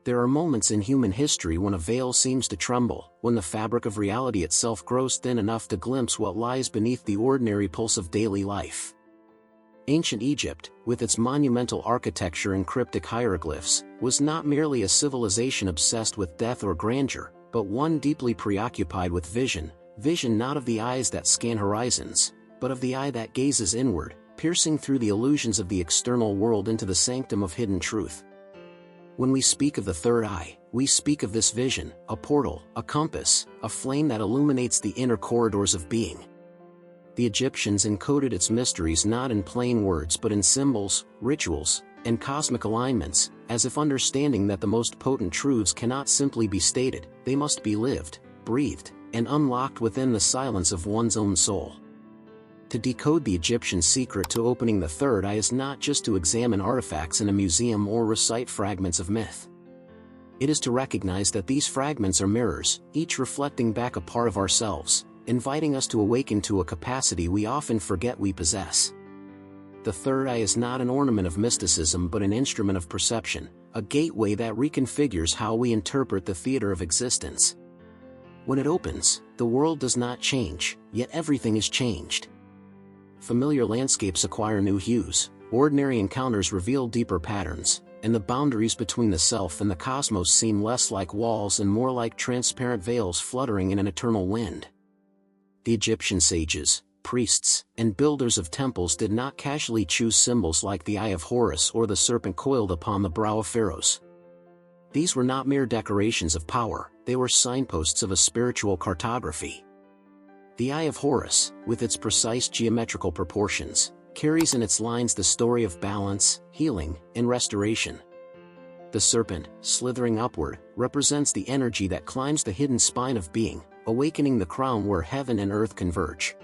There are moments in human history when a veil seems to tremble, when the fabric of reality itself grows thin enough to glimpse what lies beneath the ordinary pulse of daily life. Ancient Egypt, with its monumental architecture and cryptic hieroglyphs, was not merely a civilization obsessed with death or grandeur, but one deeply preoccupied with vision not of the eyes that scan horizons, but of the eye that gazes inward, piercing through the illusions of the external world into the sanctum of hidden truth. When we speak of the third eye, we speak of this vision, a portal, a compass, a flame that illuminates the inner corridors of being. The Egyptians encoded its mysteries not in plain words but in symbols, rituals, and cosmic alignments, as if understanding that the most potent truths cannot simply be stated, they must be lived, breathed, and unlocked within the silence of one's own soul. To decode the Egyptian secret to opening the third eye is not just to examine artifacts in a museum or recite fragments of myth. It is to recognize that these fragments are mirrors, each reflecting back a part of ourselves, inviting us to awaken to a capacity we often forget we possess. The third eye is not an ornament of mysticism but an instrument of perception, a gateway that reconfigures how we interpret the theater of existence. When it opens, the world does not change, yet everything is changed. Familiar landscapes acquire new hues, ordinary encounters reveal deeper patterns, and the boundaries between the self and the cosmos seem less like walls and more like transparent veils fluttering in an eternal wind. The Egyptian sages, priests, and builders of temples did not casually choose symbols like the Eye of Horus or the serpent coiled upon the brow of pharaohs. These were not mere decorations of power, they were signposts of a spiritual cartography. The Eye of Horus, with its precise geometrical proportions, carries in its lines the story of balance, healing, and restoration. The serpent, slithering upward, represents the energy that climbs the hidden spine of being, awakening the crown where heaven and earth converge.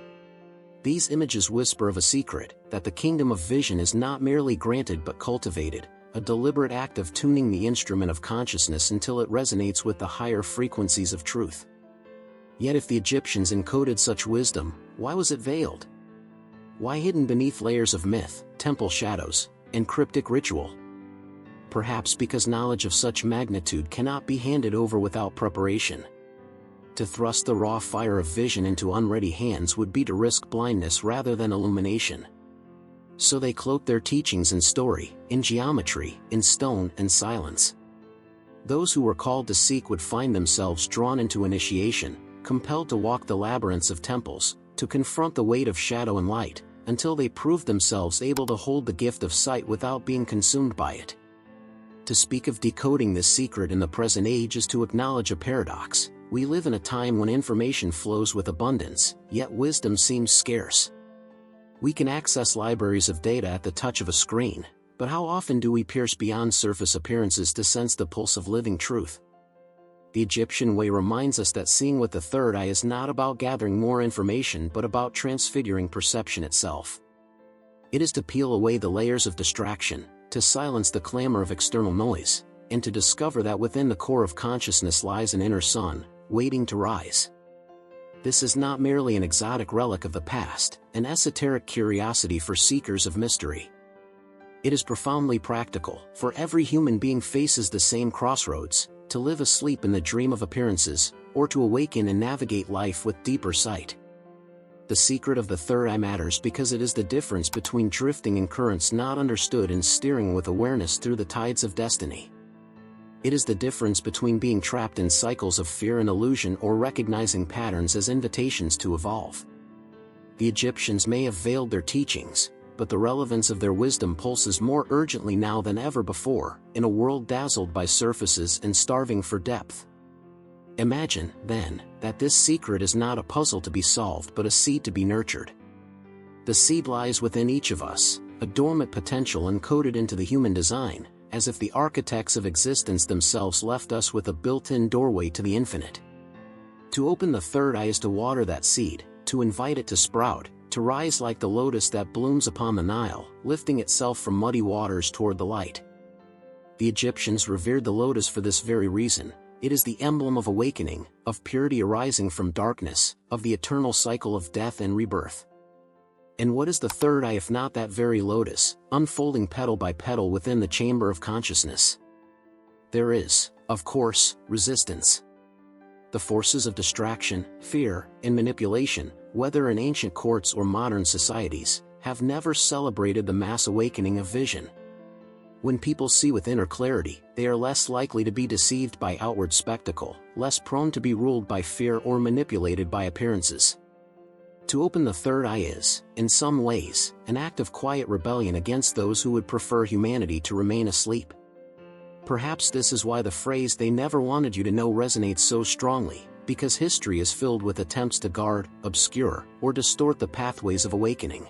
These images whisper of a secret, that the kingdom of vision is not merely granted but cultivated, a deliberate act of tuning the instrument of consciousness until it resonates with the higher frequencies of truth. Yet if the Egyptians encoded such wisdom, why was it veiled? Why hidden beneath layers of myth, temple shadows, and cryptic ritual? Perhaps because knowledge of such magnitude cannot be handed over without preparation. To thrust the raw fire of vision into unready hands would be to risk blindness rather than illumination. So they cloaked their teachings in story, in geometry, in stone and silence. Those who were called to seek would find themselves drawn into initiation, compelled to walk the labyrinths of temples, to confront the weight of shadow and light, until they proved themselves able to hold the gift of sight without being consumed by it. To speak of decoding this secret in the present age is to acknowledge a paradox. We live in a time when information flows with abundance, yet wisdom seems scarce. We can access libraries of data at the touch of a screen, but how often do we pierce beyond surface appearances to sense the pulse of living truth? The Egyptian way reminds us that seeing with the third eye is not about gathering more information but about transfiguring perception itself. It is to peel away the layers of distraction, to silence the clamor of external noise, and to discover that within the core of consciousness lies an inner sun, waiting to rise. This is not merely an exotic relic of the past, an esoteric curiosity for seekers of mystery. It is profoundly practical, for every human being faces the same crossroads, to live asleep in the dream of appearances, or to awaken and navigate life with deeper sight. The secret of the third eye matters because it is the difference between drifting in currents not understood and steering with awareness through the tides of destiny. It is the difference between being trapped in cycles of fear and illusion or recognizing patterns as invitations to evolve. The Egyptians may have veiled their teachings, but the relevance of their wisdom pulses more urgently now than ever before, in a world dazzled by surfaces and starving for depth. Imagine, then, that this secret is not a puzzle to be solved but a seed to be nurtured. The seed lies within each of us, a dormant potential encoded into the human design, as if the architects of existence themselves left us with a built-in doorway to the infinite. To open the third eye is to water that seed, to invite it to sprout, to rise like the lotus that blooms upon the Nile, lifting itself from muddy waters toward the light. The Egyptians revered the lotus for this very reason. It is the emblem of awakening, of purity arising from darkness, of the eternal cycle of death and rebirth. And what is the third eye if not that very lotus, unfolding petal by petal within the chamber of consciousness? There is, Of course, resistance. The forces of distraction, fear, and manipulation, whether in ancient courts or modern societies, have never celebrated the mass awakening of vision. When people see with inner clarity, they are less likely to be deceived by outward spectacle, less prone to be ruled by fear or manipulated by appearances. To open the third eye is, in some ways, an act of quiet rebellion against those who would prefer humanity to remain asleep. Perhaps this is why the phrase "they never wanted you to know" resonates so strongly, because history is filled with attempts to guard, obscure, or distort the pathways of awakening.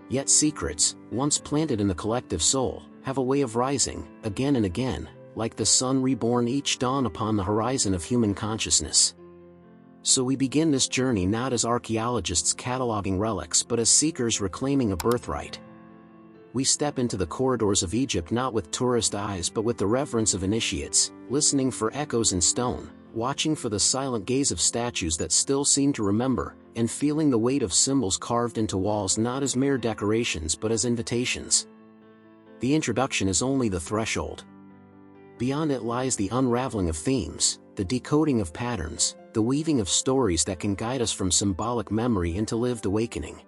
Yet secrets, once planted in the collective soul, have a way of rising, again and again, like the sun reborn each dawn upon the horizon of human consciousness. So we begin this journey not as archaeologists cataloging relics but as seekers reclaiming a birthright. We step into the corridors of Egypt not with tourist eyes but with the reverence of initiates, listening for echoes in stone, watching for the silent gaze of statues that still seem to remember, and feeling the weight of symbols carved into walls not as mere decorations but as invitations. The introduction is only the threshold. Beyond it lies the unraveling of themes, the decoding of patterns, the weaving of stories that can guide us from symbolic memory into lived awakening.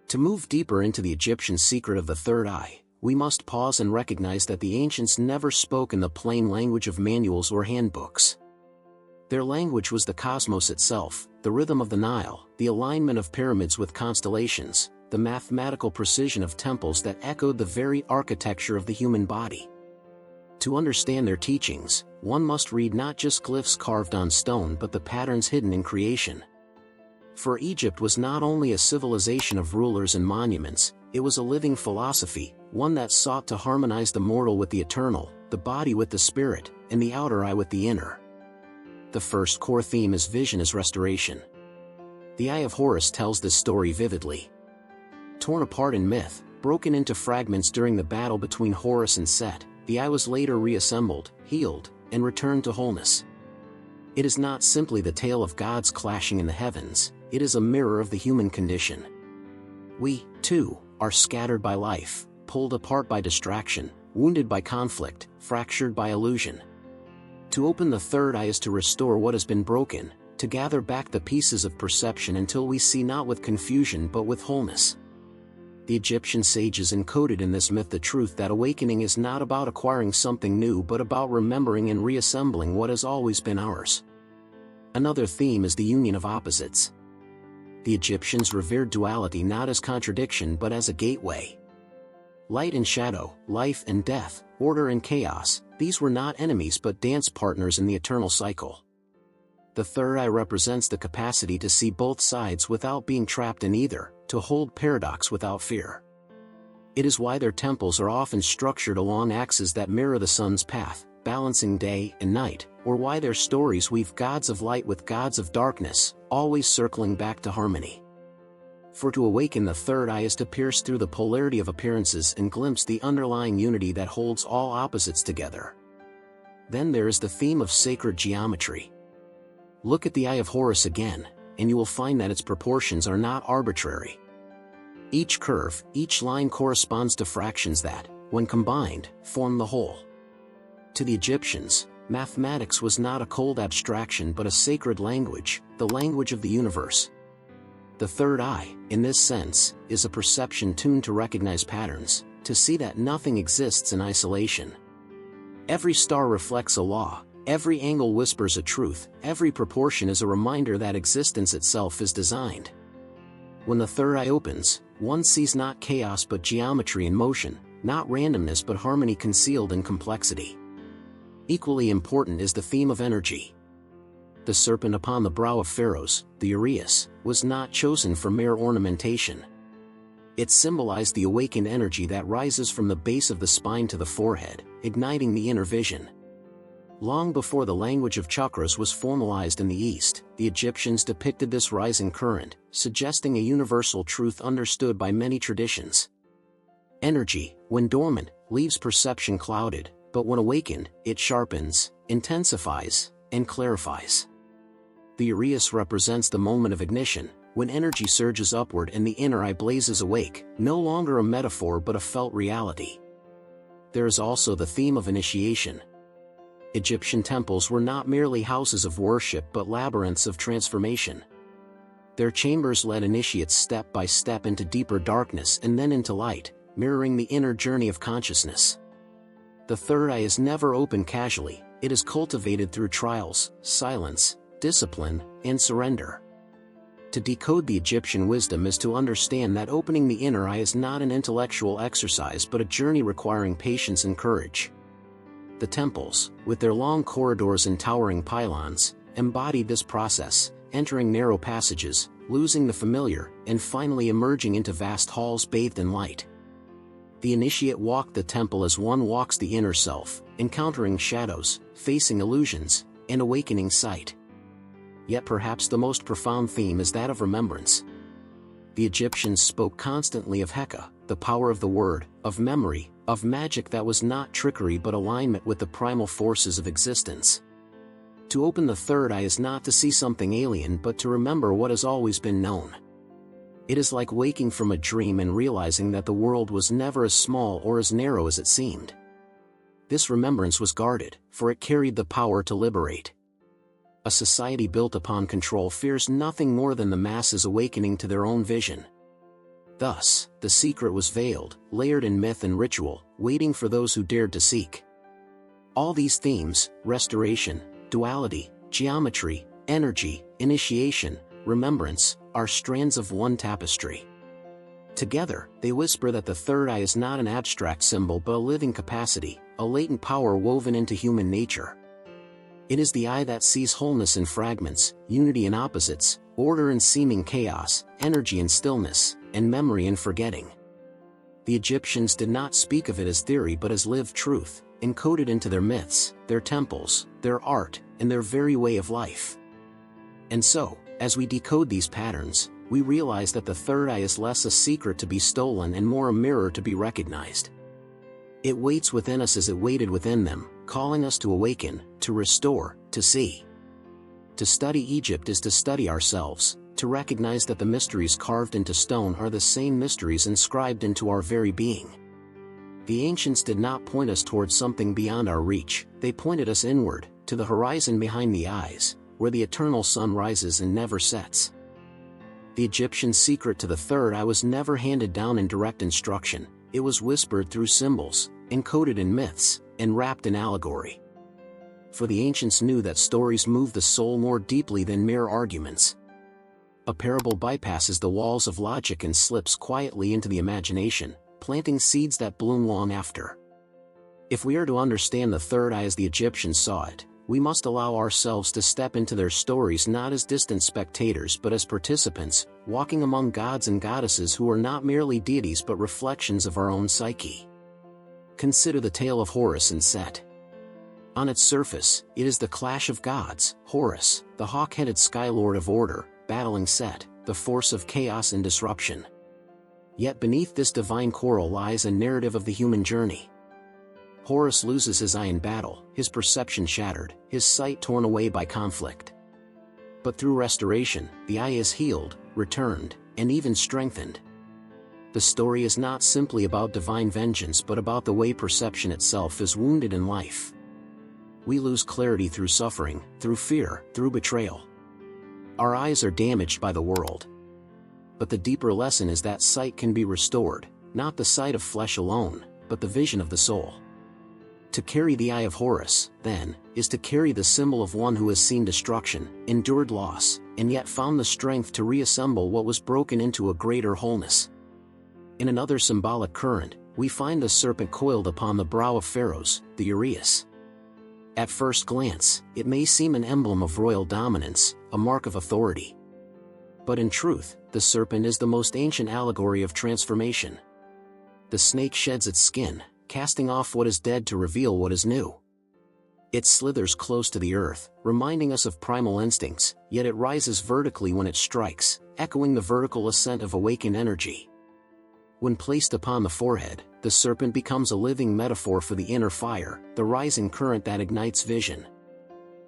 To move deeper into the Egyptian secret of the third eye, we must pause and recognize that the ancients never spoke in the plain language of manuals or handbooks. Their language was the cosmos itself, the rhythm of the Nile, the alignment of pyramids with constellations, the mathematical precision of temples that echoed the very architecture of the human body. To understand their teachings, one must read not just glyphs carved on stone but the patterns hidden in creation. For Egypt was not only a civilization of rulers and monuments, it was a living philosophy, one that sought to harmonize the mortal with the eternal, the body with the spirit, and the outer eye with the inner. The first core theme is vision as restoration. The Eye of Horus tells this story vividly. Torn apart in myth, broken into fragments during the battle between Horus and Set, the eye was later reassembled, healed, and returned to wholeness. It is not simply the tale of gods clashing in the heavens, it is a mirror of the human condition. We, too, are scattered by life, pulled apart by distraction, wounded by conflict, fractured by illusion. To open the third eye is to restore what has been broken, to gather back the pieces of perception until we see not with confusion but with wholeness. The Egyptian sages encoded in this myth the truth that awakening is not about acquiring something new but about remembering and reassembling what has always been ours. Another theme is the union of opposites. The Egyptians revered duality not as contradiction but as a gateway. Light and shadow, life and death, order and chaos, these were not enemies but dance partners in the eternal cycle. The third eye represents the capacity to see both sides without being trapped in either, to hold paradox without fear. It is why their temples are often structured along axes that mirror the sun's path, balancing day and night, or why their stories weave gods of light with gods of darkness, always circling back to harmony. For to awaken the third eye is to pierce through the polarity of appearances and glimpse the underlying unity that holds all opposites together. Then there is the theme of sacred geometry. Look at the Eye of Horus again, and you will find that its proportions are not arbitrary. Each curve, each line corresponds to fractions that, when combined, form the whole. To the Egyptians, mathematics was not a cold abstraction but a sacred language, the language of the universe. The third eye, in this sense, is a perception tuned to recognize patterns, to see that nothing exists in isolation. Every star reflects a law, every angle whispers a truth, every proportion is a reminder that existence itself is designed. When the third eye opens, one sees not chaos but geometry in motion, not randomness but harmony concealed in complexity. Equally important is the theme of energy. The serpent upon the brow of Pharaohs, the uraeus, was not chosen for mere ornamentation. It symbolized the awakened energy that rises from the base of the spine to the forehead, igniting the inner vision. Long before the language of chakras was formalized in the East, the Egyptians depicted this rising current, suggesting a universal truth understood by many traditions. Energy, when dormant, leaves perception clouded, but when awakened, it sharpens, intensifies, and clarifies. The uraeus represents the moment of ignition, when energy surges upward and the inner eye blazes awake, no longer a metaphor but a felt reality. There is also the theme of initiation. Egyptian temples were not merely houses of worship but labyrinths of transformation. Their chambers led initiates step by step into deeper darkness and then into light, mirroring the inner journey of consciousness. The third eye is never opened casually, it is cultivated through trials, silence, discipline, and surrender. To decode the Egyptian wisdom is to understand that opening the inner eye is not an intellectual exercise but a journey requiring patience and courage. The temples, with their long corridors and towering pylons, embodied this process, entering narrow passages, losing the familiar, and finally emerging into vast halls bathed in light. The initiate walked the temple as one walks the inner self, encountering shadows, facing illusions, and awakening sight. Yet perhaps the most profound theme is that of remembrance. The Egyptians spoke constantly of Heka, the power of the word, of memory, of magic that was not trickery but alignment with the primal forces of existence. To open the third eye is not to see something alien but to remember what has always been known. It is like waking from a dream and realizing that the world was never as small or as narrow as it seemed. This remembrance was guarded, for it carried the power to liberate. A society built upon control fears nothing more than the masses awakening to their own vision. Thus, the secret was veiled, layered in myth and ritual, waiting for those who dared to seek. All these themes, restoration, duality, geometry, energy, initiation, remembrance, are strands of one tapestry. Together, they whisper that the third eye is not an abstract symbol but a living capacity, a latent power woven into human nature. It is the eye that sees wholeness in fragments, unity in opposites, order in seeming chaos, energy in stillness, and memory in forgetting. The Egyptians did not speak of it as theory but as lived truth, encoded into their myths, their temples, their art, and their very way of life. And so, as we decode these patterns, we realize that the third eye is less a secret to be stolen and more a mirror to be recognized. It waits within us as it waited within them, calling us to awaken, to restore, to see. To study Egypt is to study ourselves, to recognize that the mysteries carved into stone are the same mysteries inscribed into our very being. The ancients did not point us towards something beyond our reach, they pointed us inward, to the horizon behind the eyes, where the eternal sun rises and never sets. The Egyptian secret to the third eye was never handed down in direct instruction, it was whispered through symbols, encoded in myths, and wrapped in allegory. For the ancients knew that stories move the soul more deeply than mere arguments. A parable bypasses the walls of logic and slips quietly into the imagination, planting seeds that bloom long after. If we are to understand the third eye as the Egyptians saw it, we must allow ourselves to step into their stories not as distant spectators but as participants, walking among gods and goddesses who are not merely deities but reflections of our own psyche. Consider the tale of Horus and Set. On its surface, it is the clash of gods, Horus, the hawk-headed skylord of order, battling Set, the force of chaos and disruption. Yet beneath this divine quarrel lies a narrative of the human journey. Horus loses his eye in battle, his perception shattered, his sight torn away by conflict. But through restoration, the eye is healed, returned, and even strengthened. The story is not simply about divine vengeance but about the way perception itself is wounded in life. We lose clarity through suffering, through fear, through betrayal. Our eyes are damaged by the world. But the deeper lesson is that sight can be restored, not the sight of flesh alone, but the vision of the soul. To carry the Eye of Horus, then, is to carry the symbol of one who has seen destruction, endured loss, and yet found the strength to reassemble what was broken into a greater wholeness. In another symbolic current, we find the serpent coiled upon the brow of Pharaohs, the uraeus. At first glance, it may seem an emblem of royal dominance, a mark of authority. But in truth, the serpent is the most ancient allegory of transformation. The snake sheds its skin, casting off what is dead to reveal what is new. It slithers close to the earth, reminding us of primal instincts, yet it rises vertically when it strikes, echoing the vertical ascent of awakened energy. When placed upon the forehead, the serpent becomes a living metaphor for the inner fire, the rising current that ignites vision.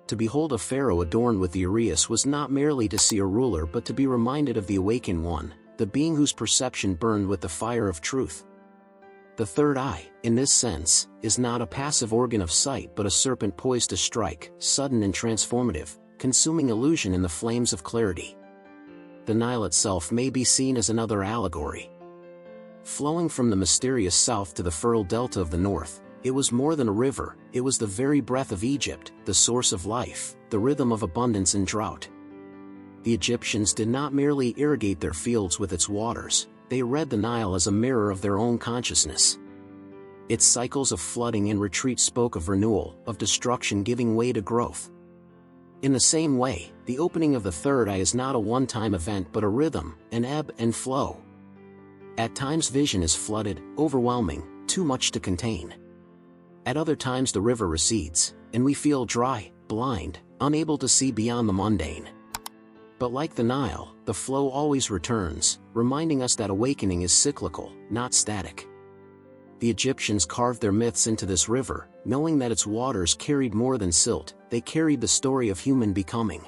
To behold a pharaoh adorned with the uraeus was not merely to see a ruler but to be reminded of the awakened one, the being whose perception burned with the fire of truth. The third eye, in this sense, is not a passive organ of sight but a serpent poised to strike, sudden and transformative, consuming illusion in the flames of clarity. The Nile itself may be seen as another allegory. Flowing from the mysterious south to the fertile delta of the north, it was more than a river, it was the very breath of Egypt, the source of life, the rhythm of abundance and drought. The Egyptians did not merely irrigate their fields with its waters, they read the Nile as a mirror of their own consciousness. Its cycles of flooding and retreat spoke of renewal, of destruction giving way to growth. In the same way, the opening of the third eye is not a one-time event but a rhythm, an ebb and flow. At times vision is flooded, overwhelming, too much to contain. At other times the river recedes, and we feel dry, blind, unable to see beyond the mundane. But like the Nile, the flow always returns, reminding us that awakening is cyclical, not static. The Egyptians carved their myths into this river, knowing that its waters carried more than silt, they carried the story of human becoming.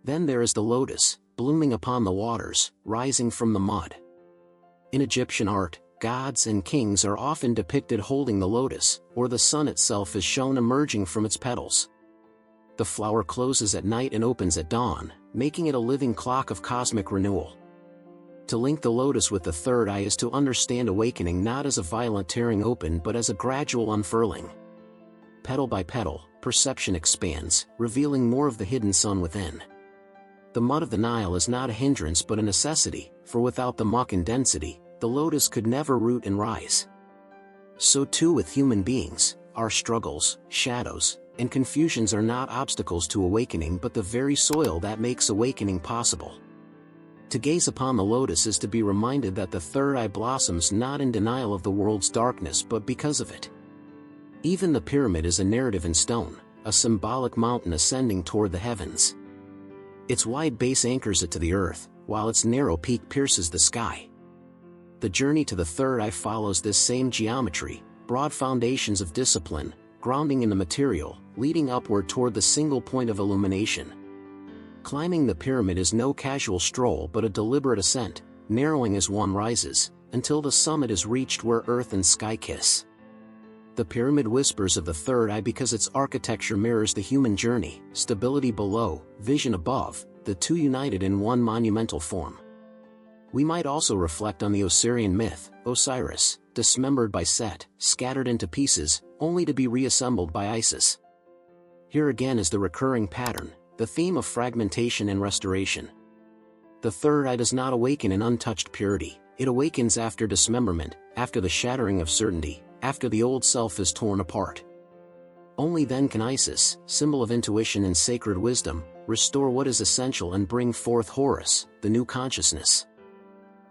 Then there is the lotus, blooming upon the waters, rising from the mud. In Egyptian art, gods and kings are often depicted holding the lotus, or the sun itself is shown emerging from its petals. The flower closes at night and opens at dawn, making it a living clock of cosmic renewal. To link the lotus with the third eye is to understand awakening not as a violent tearing open but as a gradual unfurling. Petal by petal, perception expands, revealing more of the hidden sun within. The mud of the Nile is not a hindrance but a necessity, for without the muck and density, the lotus could never root and rise. So too with human beings, our struggles, shadows, and confusions are not obstacles to awakening but the very soil that makes awakening possible. To gaze upon the lotus is to be reminded that the third eye blossoms not in denial of the world's darkness but because of it. Even the pyramid is a narrative in stone, a symbolic mountain ascending toward the heavens. Its wide base anchors it to the earth, while its narrow peak pierces the sky. The journey to the third eye follows this same geometry, broad foundations of discipline, grounding in the material, leading upward toward the single point of illumination. Climbing the pyramid is no casual stroll but a deliberate ascent, narrowing as one rises, until the summit is reached where earth and sky kiss. The pyramid whispers of the third eye because its architecture mirrors the human journey, stability below, vision above, the two united in one monumental form. We might also reflect on the Osirian myth, Osiris, dismembered by Set, scattered into pieces, only to be reassembled by Isis. Here again is the recurring pattern, the theme of fragmentation and restoration. The third eye does not awaken in untouched purity, it awakens after dismemberment, after the shattering of certainty, after the old self is torn apart. Only then can Isis, symbol of intuition and sacred wisdom, restore what is essential and bring forth Horus, the new consciousness.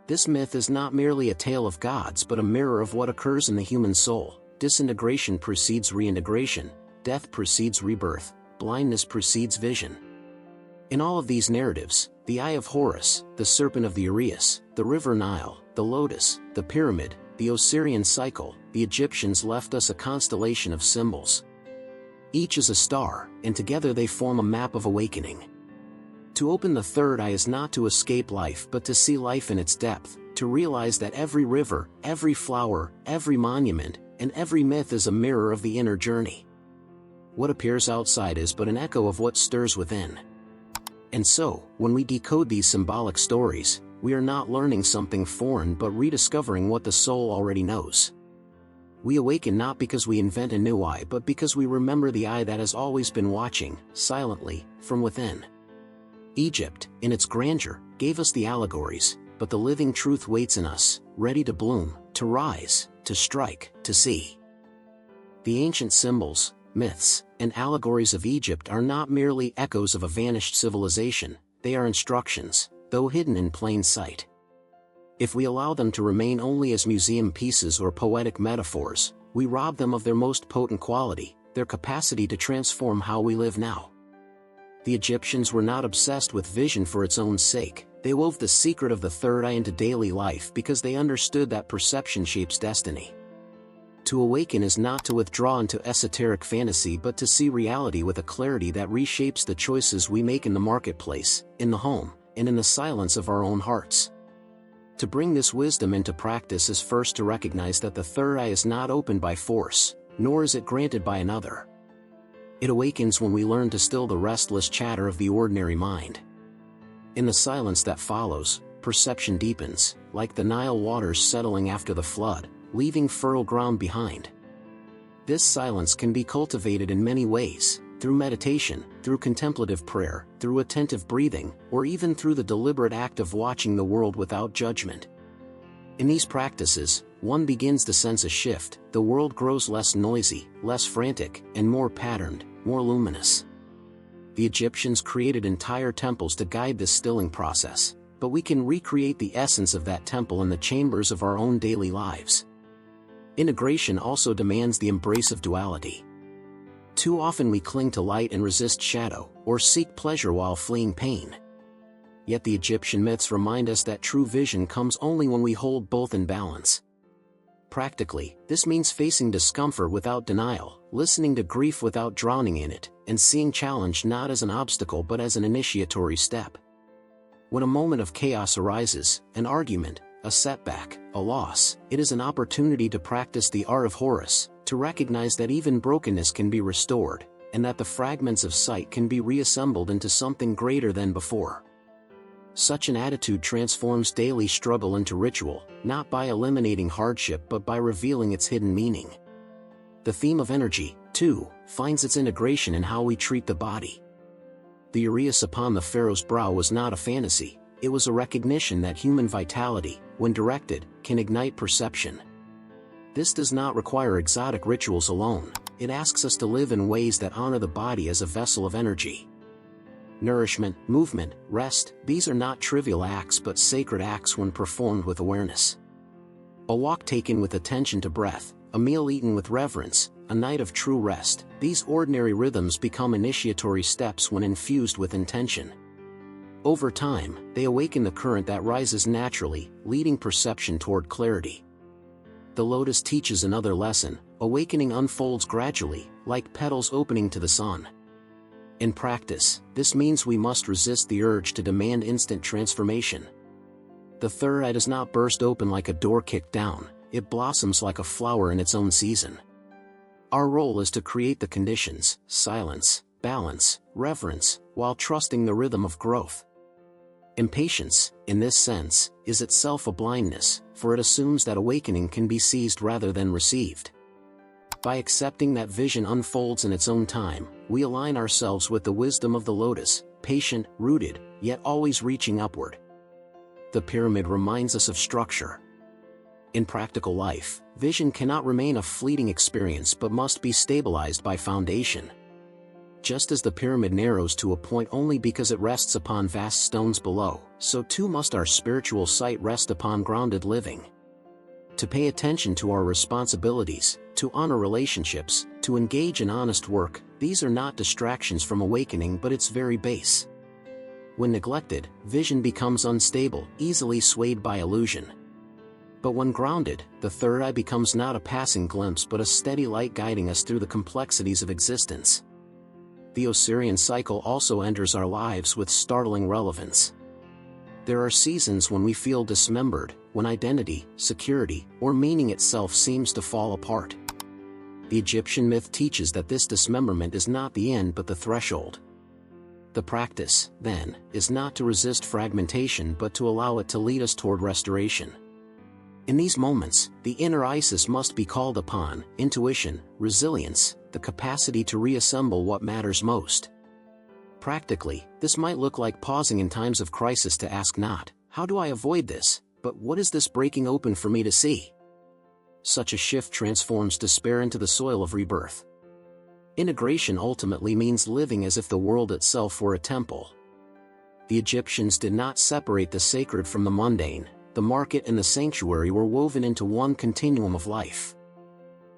This myth is not merely a tale of gods but a mirror of what occurs in the human soul. Disintegration precedes reintegration, death precedes rebirth, blindness precedes vision. In all of these narratives, the Eye of Horus, the serpent of the Uraeus, the river Nile, the lotus, the pyramid, the Osirian cycle, the Egyptians left us a constellation of symbols. Each is a star, and together they form a map of awakening. To open the third eye is not to escape life but to see life in its depth, to realize that every river, every flower, every monument, and every myth is a mirror of the inner journey. What appears outside is but an echo of what stirs within. And so, when we decode these symbolic stories, we are not learning something foreign but rediscovering what the soul already knows. We awaken not because we invent a new eye but because we remember the eye that has always been watching, silently, from within. Egypt, in its grandeur, gave us the allegories, but the living truth waits in us, ready to bloom, to rise, to strike, to see. The ancient symbols, myths, and allegories of Egypt are not merely echoes of a vanished civilization, they are instructions, though hidden in plain sight. If we allow them to remain only as museum pieces or poetic metaphors, we rob them of their most potent quality, their capacity to transform how we live now. The Egyptians were not obsessed with vision for its own sake, they wove the secret of the third eye into daily life because they understood that perception shapes destiny. To awaken is not to withdraw into esoteric fantasy but to see reality with a clarity that reshapes the choices we make in the marketplace, in the home, and in the silence of our own hearts. To bring this wisdom into practice is first to recognize that the third eye is not opened by force, nor is it granted by another. It awakens when we learn to still the restless chatter of the ordinary mind. In the silence that follows, perception deepens, like the Nile waters settling after the flood, leaving fertile ground behind. This silence can be cultivated in many ways, through meditation, through contemplative prayer, through attentive breathing, or even through the deliberate act of watching the world without judgment. In these practices, one begins to sense a shift. The world grows less noisy, less frantic, and more patterned, more luminous. The Egyptians created entire temples to guide this stilling process, but we can recreate the essence of that temple in the chambers of our own daily lives. Integration also demands the embrace of duality. Too often we cling to light and resist shadow, or seek pleasure while fleeing pain. Yet the Egyptian myths remind us that true vision comes only when we hold both in balance. Practically, this means facing discomfort without denial, listening to grief without drowning in it, and seeing challenge not as an obstacle but as an initiatory step. When a moment of chaos arises, an argument, a setback, a loss, it is an opportunity to practice the Eye of Horus, to recognize that even brokenness can be restored, and that the fragments of sight can be reassembled into something greater than before. Such an attitude transforms daily struggle into ritual, not by eliminating hardship but by revealing its hidden meaning. The theme of energy, too, finds its integration in how we treat the body. The uraeus upon the pharaoh's brow was not a fantasy, it was a recognition that human vitality, when directed, can ignite perception. This does not require exotic rituals alone, it asks us to live in ways that honor the body as a vessel of energy. Nourishment, movement, rest, these are not trivial acts but sacred acts when performed with awareness. A walk taken with attention to breath, a meal eaten with reverence, a night of true rest, these ordinary rhythms become initiatory steps when infused with intention. Over time, they awaken the current that rises naturally, leading perception toward clarity. The lotus teaches another lesson: awakening unfolds gradually, like petals opening to the sun. In practice, this means we must resist the urge to demand instant transformation. The third eye does not burst open like a door kicked down, it blossoms like a flower in its own season. Our role is to create the conditions: silence, balance, reverence, while trusting the rhythm of growth. Impatience, in this sense, is itself a blindness, for it assumes that awakening can be seized rather than received. By accepting that vision unfolds in its own time, we align ourselves with the wisdom of the lotus, patient, rooted, yet always reaching upward. The pyramid reminds us of structure. In practical life, vision cannot remain a fleeting experience but must be stabilized by foundation. Just as the pyramid narrows to a point only because it rests upon vast stones below, so too must our spiritual sight rest upon grounded living. To pay attention to our responsibilities, to honor relationships, to engage in honest work, these are not distractions from awakening but its very base. When neglected, vision becomes unstable, easily swayed by illusion. But when grounded, the third eye becomes not a passing glimpse but a steady light guiding us through the complexities of existence. The Osirian cycle also enters our lives with startling relevance. There are seasons when we feel dismembered, when identity, security, or meaning itself seems to fall apart. The Egyptian myth teaches that this dismemberment is not the end but the threshold. The practice, then, is not to resist fragmentation but to allow it to lead us toward restoration. In these moments, the inner Isis must be called upon: intuition, resilience, the capacity to reassemble what matters most. Practically, this might look like pausing in times of crisis to ask not, "How do I avoid this?" but "What is this breaking open for me to see?" Such a shift transforms despair into the soil of rebirth. Integration ultimately means living as if the world itself were a temple. The Egyptians did not separate the sacred from the mundane. The market and the sanctuary were woven into one continuum of life.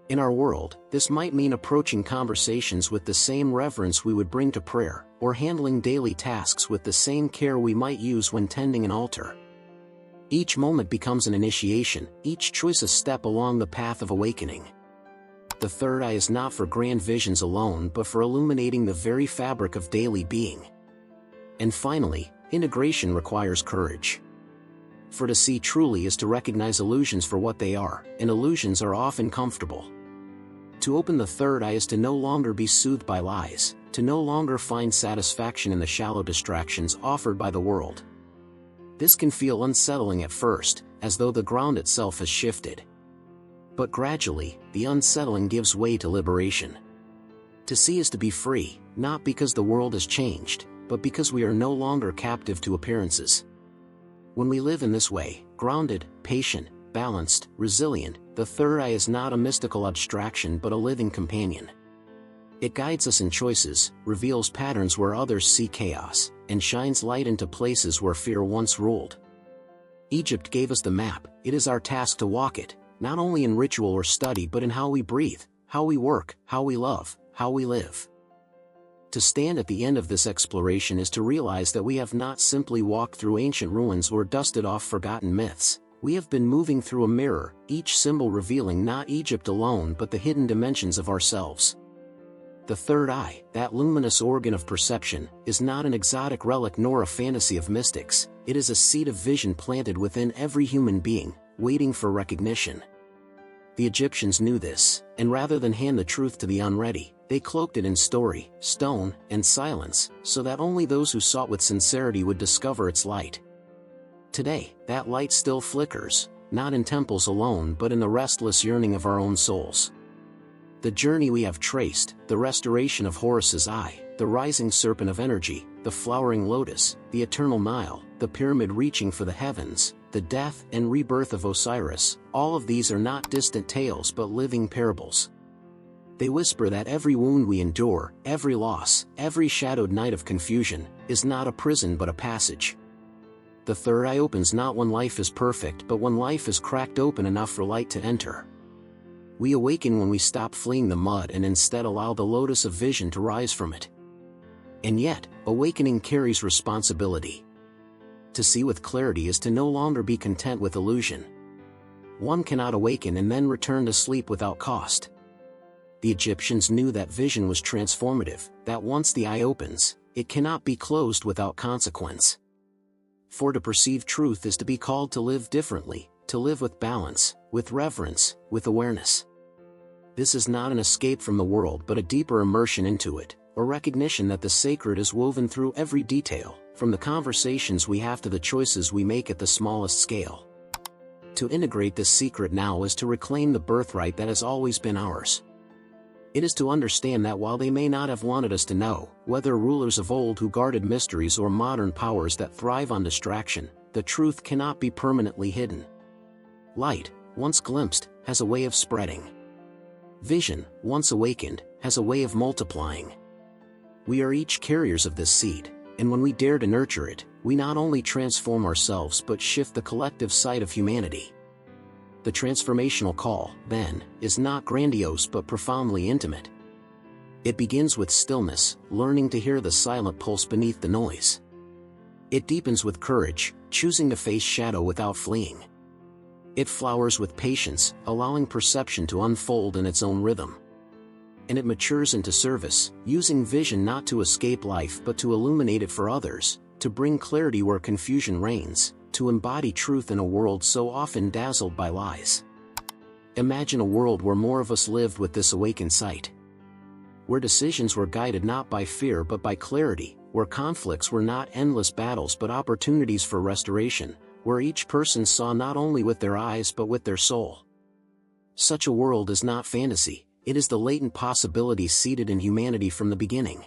In our world, this might mean approaching conversations with the same reverence we would bring to prayer, or handling daily tasks with the same care we might use when tending an altar. Each moment becomes an initiation, each choice a step along the path of awakening. The third eye is not for grand visions alone but for illuminating the very fabric of daily being. And finally, integration requires courage. For to see truly is to recognize illusions for what they are, and illusions are often comfortable. To open the third eye is to no longer be soothed by lies, to no longer find satisfaction in the shallow distractions offered by the world. This can feel unsettling at first, as though the ground itself has shifted. But gradually, the unsettling gives way to liberation. To see is to be free, not because the world has changed, but because we are no longer captive to appearances. When we live in this way, grounded, patient, balanced, resilient, the third eye is not a mystical abstraction but a living companion. It guides us in choices, reveals patterns where others see chaos, and shines light into places where fear once ruled. Egypt gave us the map, it is our task to walk it, not only in ritual or study but in how we breathe, how we work, how we love, how we live. To stand at the end of this exploration is to realize that we have not simply walked through ancient ruins or dusted off forgotten myths. We have been moving through a mirror, each symbol revealing not Egypt alone but the hidden dimensions of ourselves. The third eye, that luminous organ of perception, is not an exotic relic nor a fantasy of mystics, it is a seed of vision planted within every human being, waiting for recognition. The Egyptians knew this, and rather than hand the truth to the unready, they cloaked it in story, stone, and silence, so that only those who sought with sincerity would discover its light. Today, that light still flickers, not in temples alone but in the restless yearning of our own souls. The journey we have traced, the restoration of Horus's eye, the rising serpent of energy, the flowering lotus, the eternal Nile, the pyramid reaching for the heavens, the death and rebirth of Osiris, all of these are not distant tales but living parables. They whisper that every wound we endure, every loss, every shadowed night of confusion, is not a prison but a passage. The third eye opens not when life is perfect but when life is cracked open enough for light to enter. We awaken when we stop fleeing the mud and instead allow the lotus of vision to rise from it. And yet, awakening carries responsibility. To see with clarity is to no longer be content with illusion. One cannot awaken and then return to sleep without cost. The Egyptians knew that vision was transformative, that once the eye opens, it cannot be closed without consequence. For to perceive truth is to be called to live differently, to live with balance, with reverence, with awareness. This is not an escape from the world but a deeper immersion into it, a recognition that the sacred is woven through every detail, from the conversations we have to the choices we make at the smallest scale. To integrate this secret now is to reclaim the birthright that has always been ours. It is to understand that while they may not have wanted us to know, whether rulers of old who guarded mysteries or modern powers that thrive on distraction, the truth cannot be permanently hidden. Light, once glimpsed, has a way of spreading. Vision, once awakened, has a way of multiplying. We are each carriers of this seed, and when we dare to nurture it, we not only transform ourselves but shift the collective sight of humanity. The transformational call, then, is not grandiose but profoundly intimate. It begins with stillness, learning to hear the silent pulse beneath the noise. It deepens with courage, choosing to face shadow without fleeing. It flowers with patience, allowing perception to unfold in its own rhythm. And it matures into service, using vision not to escape life but to illuminate it for others, to bring clarity where confusion reigns, to embody truth in a world so often dazzled by lies. Imagine a world where more of us lived with this awakened sight. Where decisions were guided not by fear but by clarity, where conflicts were not endless battles but opportunities for restoration, where each person saw not only with their eyes but with their soul. Such a world is not fantasy, it is the latent possibility seated in humanity from the beginning.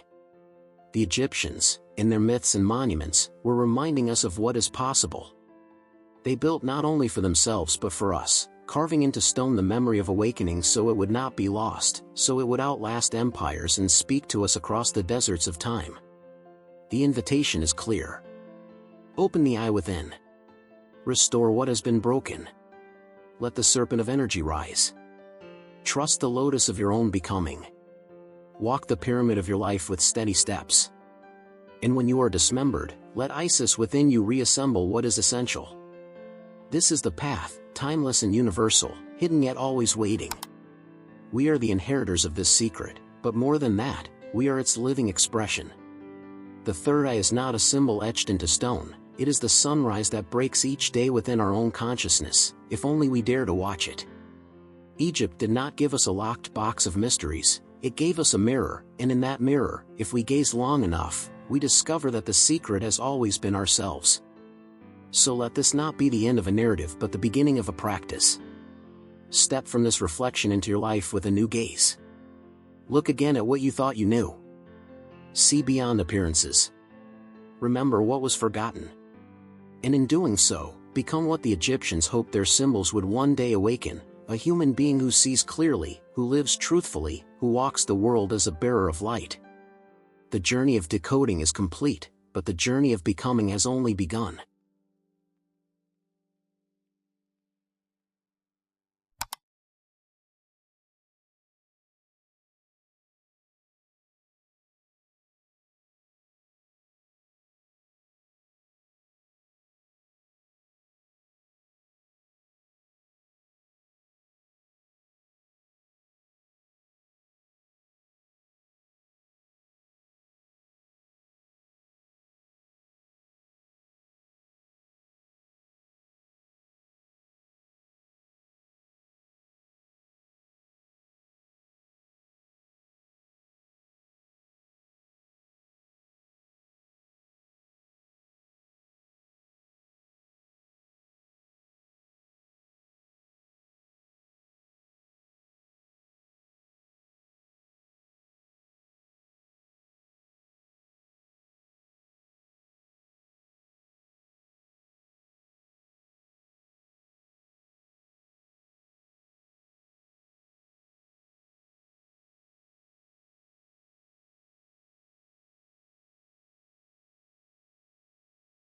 The Egyptians, in their myths and monuments, were reminding us of what is possible. They built not only for themselves but for us, carving into stone the memory of awakening so it would not be lost, so it would outlast empires and speak to us across the deserts of time. The invitation is clear. Open the eye within. Restore what has been broken. Let the serpent of energy rise. Trust the lotus of your own becoming. Walk the pyramid of your life with steady steps. And when you are dismembered, let Isis within you reassemble what is essential. This is the path, timeless and universal, hidden yet always waiting. We are the inheritors of this secret, but more than that, we are its living expression. The third eye is not a symbol etched into stone, It is the sunrise that breaks each day within our own consciousness, if only we dare to watch it. Egypt did not give us a locked box of mysteries, it gave us a mirror, and in that mirror, if we gaze long enough, we discover that the secret has always been ourselves. So let this not be the end of a narrative but the beginning of a practice. Step from this reflection into your life with a new gaze. Look again at what you thought you knew. See beyond appearances. Remember what was forgotten. And in doing so, become what the Egyptians hoped their symbols would one day awaken, a human being who sees clearly, who lives truthfully, who walks the world as a bearer of light. The journey of decoding is complete, but the journey of becoming has only begun.